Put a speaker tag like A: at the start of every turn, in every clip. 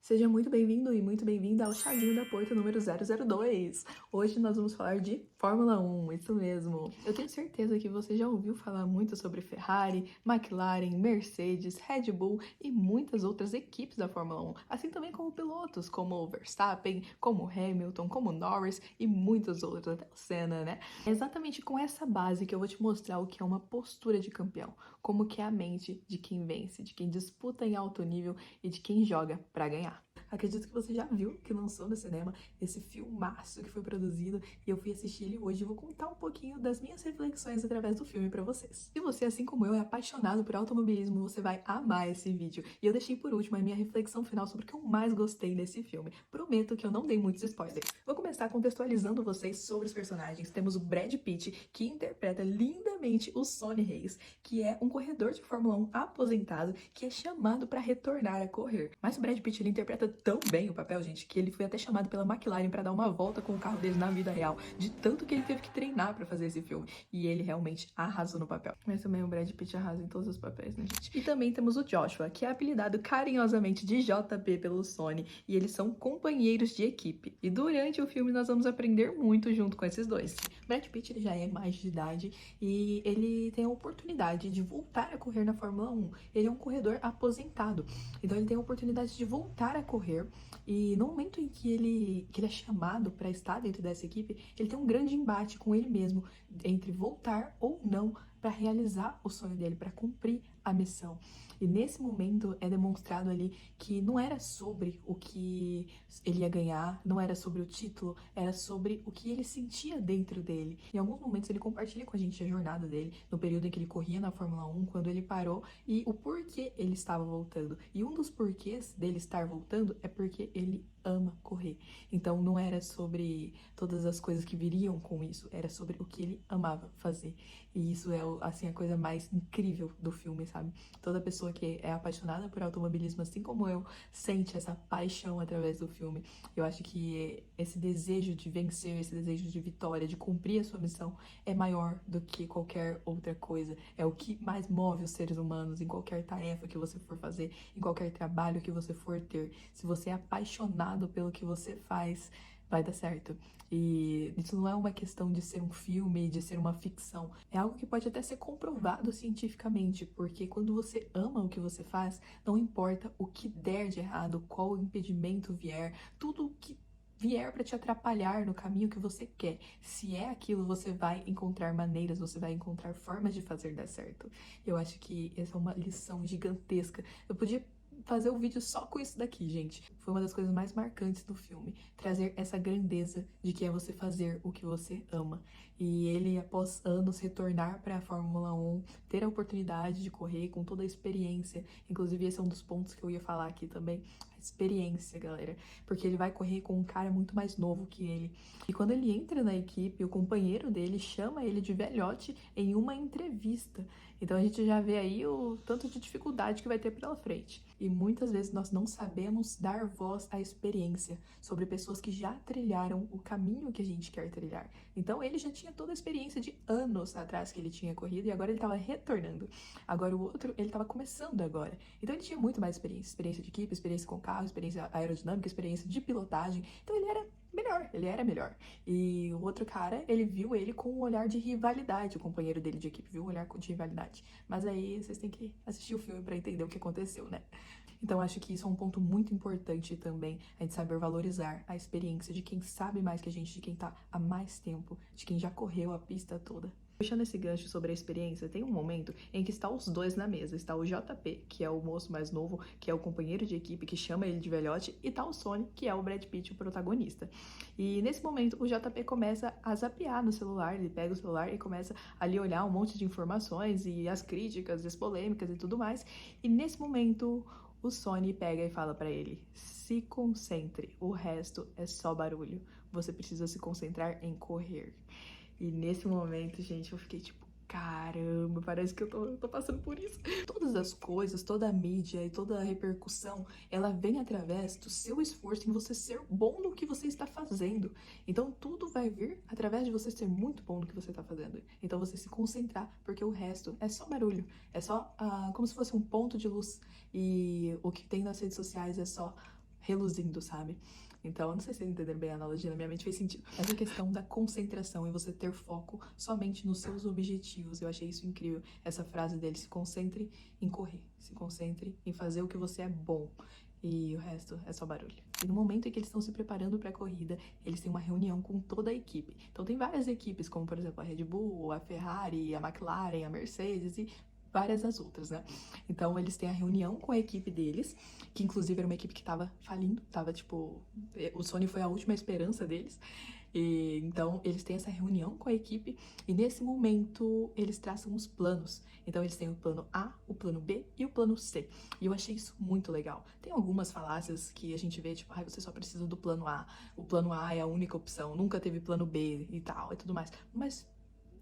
A: Seja muito bem-vindo e muito bem-vinda ao Chazinho da Porta número 002. Hoje nós vamos falar de Fórmula 1, isso mesmo. Eu tenho certeza que você já ouviu falar muito sobre Ferrari, McLaren, Mercedes, Red Bull e muitas outras equipes da Fórmula 1, assim também como pilotos como Verstappen, como Hamilton, como Norris e muitos outros, até o Senna, né? É exatamente com essa base que eu vou te mostrar o que é uma postura de campeão, como que é a mente de quem vence, de quem disputa em alto nível e de quem joga pra ganhar. Acredito que você já viu que lançou no cinema esse filmaço que foi produzido e eu fui assistir ele hoje e vou contar um pouquinho das minhas reflexões através do filme pra vocês. Se você, assim como eu, é apaixonado por automobilismo, você vai amar esse vídeo. E eu deixei por último a minha reflexão final sobre o que eu mais gostei desse filme. Prometo que eu não dei muitos spoilers. Vou começar contextualizando vocês sobre os personagens. Temos o Brad Pitt, que interpreta lindamente o Sonny Hayes, que é um corredor de Fórmula 1 aposentado que é chamado para retornar a correr. Mas o Brad Pitt ele interpreta tão bem o papel, gente, que ele foi até chamado pela McLaren para dar uma volta com o carro dele na vida real, de tanto que ele teve que treinar para fazer esse filme. E ele realmente arrasou no papel. Mas também o Brad Pitt arrasa em todos os papéis, né, gente? E também temos o Joshua, que é apelidado carinhosamente de JP pelo Sony, e eles são companheiros de equipe. E durante o filme nós vamos aprender muito junto com esses dois. Brad Pitt ele já é mais de idade e ele tem a oportunidade de voltar a correr na Fórmula 1. Ele é um corredor aposentado, então ele tem a oportunidade de voltar a correr e no momento em que ele é chamado para estar dentro dessa equipe, ele tem um grande embate com ele mesmo entre voltar ou não para realizar o sonho dele, para cumprir a missão. E nesse momento é demonstrado ali que não era sobre o que ele ia ganhar, não era sobre o título, era sobre o que ele sentia dentro dele. Em alguns momentos ele compartilha com a gente a jornada dele, no período em que ele corria na Fórmula 1, quando ele parou e o porquê ele estava voltando. E um dos porquês dele estar voltando é porque ele ama correr. Então não era sobre todas as coisas que viriam com isso, era sobre o que ele amava fazer. E isso é, assim, a coisa mais incrível do filme, sabe? Toda pessoa que é apaixonada por automobilismo, assim como eu, sente essa paixão através do filme. Eu acho que esse desejo de vencer, esse desejo de vitória, de cumprir a sua missão, é maior do que qualquer outra coisa. É o que mais move os seres humanos em qualquer tarefa que você for fazer, em qualquer trabalho que você for ter. Se você é apaixonado pelo que você faz, vai dar certo. E isso não é uma questão de ser um filme, de ser uma ficção. É algo que pode até ser comprovado cientificamente, porque quando você ama o que você faz, não importa o que der de errado, qual impedimento vier, tudo que vier para te atrapalhar no caminho que você quer. Se é aquilo, você vai encontrar maneiras, você vai encontrar formas de fazer dar certo. Eu acho que essa é uma lição gigantesca. Eu podia fazer o vídeo só com isso daqui, gente. Foi uma das coisas mais marcantes do filme, trazer essa grandeza de que é você fazer o que você ama. E ele, após anos, retornar para a Fórmula 1, ter a oportunidade de correr com toda a experiência. Inclusive, esse é um dos pontos que eu ia falar aqui também. A experiência, galera. Porque ele vai correr com um cara muito mais novo que ele. E quando ele entra na equipe, o companheiro dele chama ele de velhote em uma entrevista. Então a gente já vê aí o tanto de dificuldade que vai ter pela frente. E muitas vezes nós não sabemos dar voz à experiência sobre pessoas que já trilharam o caminho que a gente quer trilhar. Então ele já tinha toda a experiência de anos atrás que ele tinha corrido e agora ele estava retornando. Agora o outro, ele estava começando agora. Então ele tinha muito mais experiência. Experiência de equipe, experiência com carro, experiência aerodinâmica, experiência de pilotagem. Então ele era melhor, ele era melhor. E o outro cara, ele viu ele com um olhar de rivalidade, o companheiro dele de equipe viu um olhar de rivalidade. Mas aí vocês têm que assistir o filme para entender o que aconteceu, né? Então acho que isso é um ponto muito importante também, a gente saber valorizar a experiência de quem sabe mais que a gente, de quem tá há mais tempo, de quem já correu a pista toda. Puxando esse gancho sobre a experiência, tem um momento em que está os dois na mesa. Está o JP, que é o moço mais novo, que é o companheiro de equipe que chama ele de velhote, e tá o Sonny, que é o Brad Pitt, o protagonista. E nesse momento o JP começa a zapear no celular, ele pega o celular e começa ali olhar um monte de informações e as críticas, as polêmicas e tudo mais. E nesse momento o Sonny pega e fala pra ele: se concentre, o resto é só barulho. Você precisa se concentrar em correr. E nesse momento, gente, eu fiquei tipo, caramba, parece que eu tô passando por isso. Todas as coisas, toda a mídia e toda a repercussão, ela vem através do seu esforço em você ser bom no que você está fazendo. Então tudo vai vir através de você ser muito bom no que você está fazendo. Então você se concentrar, porque o resto é só barulho, é só como se fosse um ponto de luz. E o que tem nas redes sociais é só reluzindo, sabe? Então, eu não sei se vocês entenderam bem a analogia, na minha mente fez sentido. Essa questão da concentração e você ter foco somente nos seus objetivos, eu achei isso incrível. Essa frase dele, se concentre em correr, se concentre em fazer o que você é bom. E o resto é só barulho. E no momento em que eles estão se preparando para a corrida, eles têm uma reunião com toda a equipe. Então tem várias equipes, como por exemplo a Red Bull, a Ferrari, a McLaren, a Mercedes e várias das outras, né? Então eles têm a reunião com a equipe deles, que inclusive era uma equipe que tava falindo, tava tipo... O Sony foi a última esperança deles. E, então, eles têm essa reunião com a equipe e nesse momento eles traçam os planos. Então, eles têm o plano A, o plano B e o plano C. E eu achei isso muito legal. Tem algumas falácias que a gente vê, tipo, você só precisa do plano A. O plano A é a única opção, nunca teve plano B e tal e tudo mais. Mas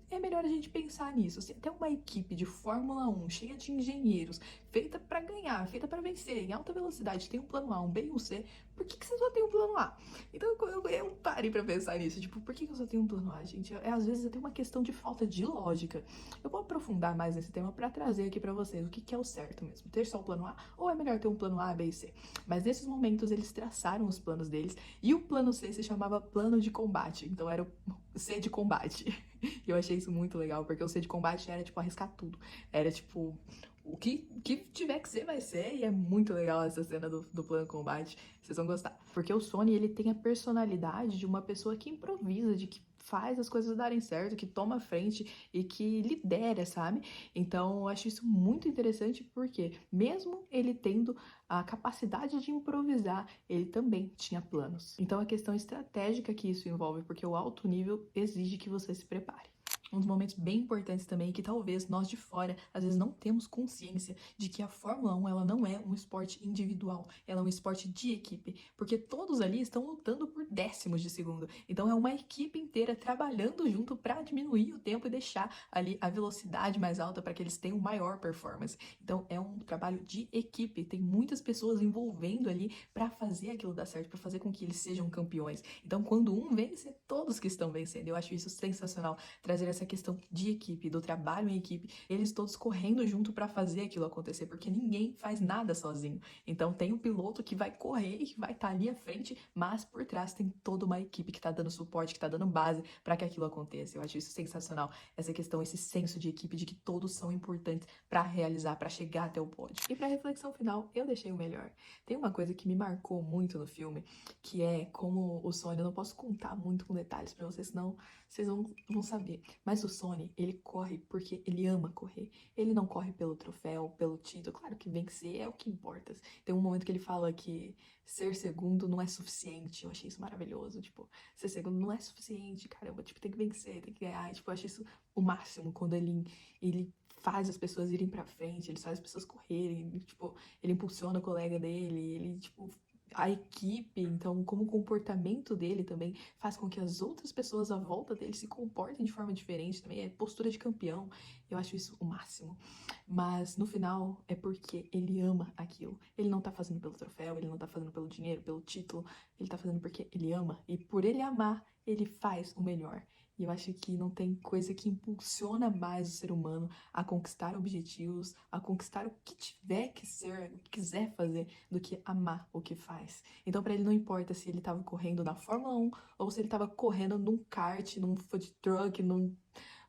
A: é melhor a gente pensar nisso. Se até uma equipe de Fórmula 1 cheia de engenheiros, feita para ganhar, feita para vencer, em alta velocidade, tem um plano A, um B e um C, por que você só tem um plano A? Então eu parei pra pensar nisso, tipo, por que eu só tenho um plano A, gente? Às vezes até uma questão de falta de lógica. Eu vou aprofundar mais nesse tema para trazer aqui para vocês o que é o certo mesmo, ter só o plano A ou é melhor ter um plano A, B e C? Mas nesses momentos eles traçaram os planos deles e o plano C se chamava plano de combate, então era o C de combate. E eu achei isso muito legal, porque o C de combate era, tipo, arriscar tudo. Era, tipo, o que tiver que ser, vai ser. E é muito legal essa cena do plano de combate. Vocês vão gostar. Porque o Sony, ele tem a personalidade de uma pessoa que improvisa, de que faz as coisas darem certo, que toma a frente e que lidera, sabe? Então, eu acho isso muito interessante porque, mesmo ele tendo a capacidade de improvisar, ele também tinha planos. Então, a questão estratégica que isso envolve, porque o alto nível exige que você se prepare. Um dos momentos bem importantes também é que talvez nós de fora, às vezes, não temos consciência de que a Fórmula 1, ela não é um esporte individual, ela é um esporte de equipe, porque todos ali estão lutando por décimos de segundo. Então é uma equipe inteira trabalhando junto para diminuir o tempo e deixar ali a velocidade mais alta para que eles tenham maior performance. Então é um trabalho de equipe, tem muitas pessoas envolvendo ali para fazer aquilo dar certo, para fazer com que eles sejam campeões. Então quando um vence, é todos que estão vencendo. Eu acho isso sensacional, trazer essa questão de equipe, do trabalho em equipe, eles todos correndo junto para fazer aquilo acontecer, porque ninguém faz nada sozinho. Então tem o piloto que vai correr e que vai estar ali à frente, mas por trás tem toda uma equipe que está dando suporte, que está dando base para que aquilo aconteça. Eu acho isso sensacional, essa questão, esse senso de equipe, de que todos são importantes para realizar, para chegar até o pódio. E para reflexão final, eu deixei o melhor. Tem uma coisa que me marcou muito no filme, que é como o Sony, eu não posso contar muito com detalhes para vocês, senão vocês vão saber. Mas o Sony, ele corre porque ele ama correr. Ele não corre pelo troféu, pelo título. Claro que vencer é o que importa. Tem um momento que ele fala que ser segundo não é suficiente. Eu achei isso maravilhoso. Tipo, ser segundo não é suficiente, caramba. Tipo, tem que vencer, tem que ganhar. E, tipo, eu achei isso o máximo quando ele faz as pessoas irem pra frente, ele faz as pessoas correrem, tipo, ele impulsiona o colega dele, ele, tipo, a equipe, então, como o comportamento dele também faz com que as outras pessoas à volta dele se comportem de forma diferente também, é postura de campeão, eu acho isso o máximo. Mas, no final, é porque ele ama aquilo. Ele não tá fazendo pelo troféu, ele não tá fazendo pelo dinheiro, pelo título, ele tá fazendo porque ele ama, e por ele amar, ele faz o melhor. E eu acho que não tem coisa que impulsiona mais o ser humano a conquistar objetivos, a conquistar o que tiver que ser, o que quiser fazer, do que amar o que faz. Então, para ele não importa se ele estava correndo na Fórmula 1 ou se ele estava correndo num kart, num food truck, num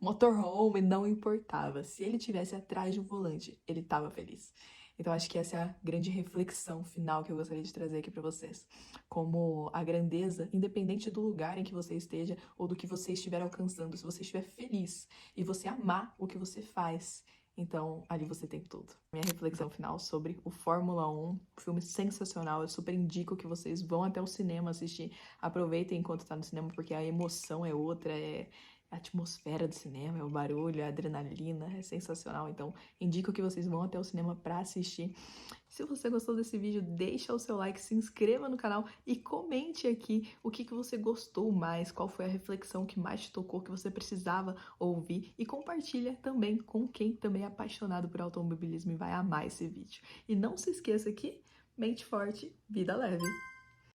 A: motorhome, não importava. Se ele tivesse atrás de um volante, ele estava feliz. Então, acho que essa é a grande reflexão final que eu gostaria de trazer aqui para vocês. Como a grandeza, independente do lugar em que você esteja ou do que você estiver alcançando, se você estiver feliz e você amar o que você faz, então ali você tem tudo. Minha reflexão final sobre o Fórmula 1, um filme sensacional. Eu super indico que vocês vão até o cinema assistir. Aproveitem enquanto tá no cinema, porque a emoção é outra, é a atmosfera do cinema, é o barulho, a adrenalina, é sensacional. Então, indico que vocês vão até o cinema para assistir. Se você gostou desse vídeo, deixa o seu like, se inscreva no canal e comente aqui o que você gostou mais, qual foi a reflexão que mais te tocou, que você precisava ouvir, e compartilha também com quem também é apaixonado por automobilismo e vai amar esse vídeo. E não se esqueça que mente forte, vida leve!